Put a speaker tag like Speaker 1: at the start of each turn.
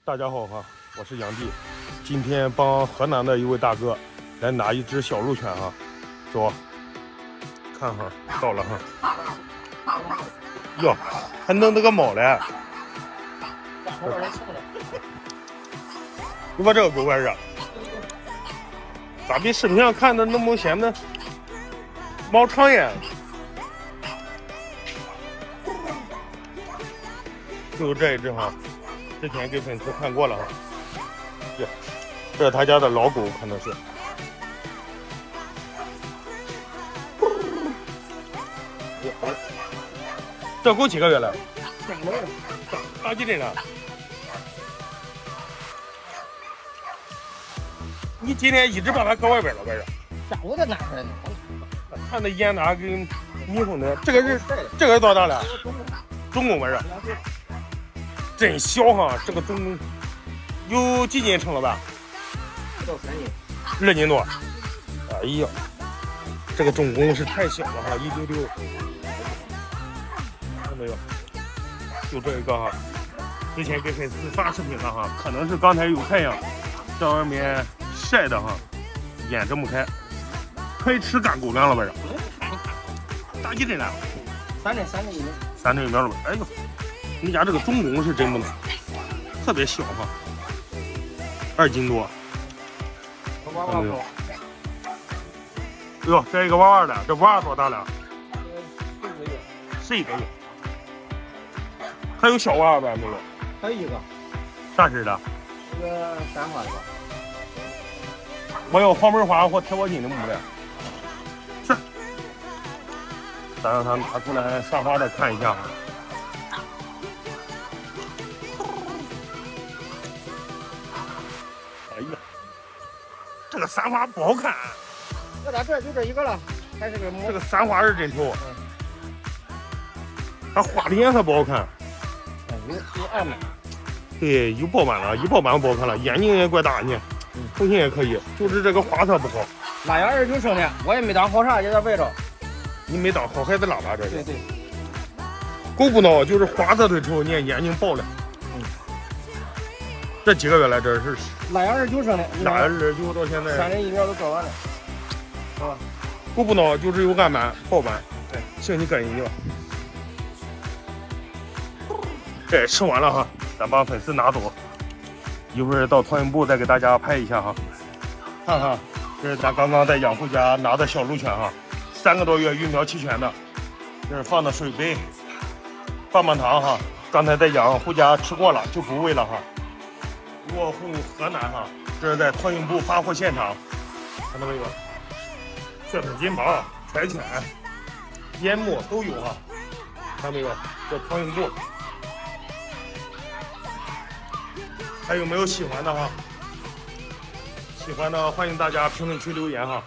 Speaker 1: 大家好哈，我是杨弟，今天帮河南的一位大哥来拿一只小鹿犬哈，走，看哈，到了哈，哟，还弄那个毛嘞，你把这个狗玩意儿，咋比视频上看的那么显得毛长呀？就这一只哈。之前给粉丝看过了哈，这是他家的老狗，可能是。这狗几个月了？大几斤了？你今天一直把它搁外边了，外边。
Speaker 2: 下午再拿出来呢。
Speaker 1: 看那眼哪跟迷糊的。这个多大了？中公玩意儿。真小哈，这个中有几斤称了吧？
Speaker 2: 不到3斤
Speaker 1: ，2斤多。哎呀，这个中公是太小了哈，166。看到没有？就这一个哈，之前给粉丝发视频了哈，可能是刚才有太阳，在外面晒的哈，眼睁不开，可以吃干狗粮了吧？大几斤了
Speaker 2: ？3斤1斤。
Speaker 1: 3斤1秒了吧？哎呦！你家这个中公是真不能，特别小哈，2斤多。
Speaker 2: 娃娃狗。
Speaker 1: 哟，这一个娃娃的，这娃娃多大了
Speaker 2: ？11个月。
Speaker 1: 还有小娃娃呗没有？
Speaker 2: 还有一个。
Speaker 1: 啥色的？
Speaker 2: 一个3花的吧。
Speaker 1: 我要黄门花或贴窝金的没的。是。咱让他拿出来撒花的看一下。哎呀，这个3花不好看。
Speaker 2: 那咋这就这一个了？还是个
Speaker 1: 这个3花是真丑。它花的颜色不好看。
Speaker 2: 有暗的。
Speaker 1: 对，有饱满了，一饱满不好看了，眼睛也怪大呢，头型也可以，就是这个花色不好。
Speaker 2: 腊月29生的，我也没当好啥，也在外头。
Speaker 1: 你没当好孩子拉吧？这是。
Speaker 2: 对。
Speaker 1: 狗不孬，就是花色最丑，你看眼睛爆了。这几个月来，这是
Speaker 2: 腊月29生的。
Speaker 1: 腊月29到现在。
Speaker 2: 3针疫苗都做完了。是吧？
Speaker 1: 狗不孬就是有暗斑、爆斑。对，行，你赶紧去吧。这吃完了哈，咱把粉丝拿走，一会儿到托运部再给大家拍一下哈。看看，这是咱刚刚在养护家拿的小鹿犬哈，3个多月育苗齐全的，这是放的水杯、棒棒糖哈。刚才在养护家吃过了，就不喂了哈。落户河南哈，这是在托运部发货现场，看到没有？血粉金毛、柴犬、烟幕都有哈，看到没有？这托运部。还有没有喜欢的哈？喜欢的欢迎大家评论区留言哈。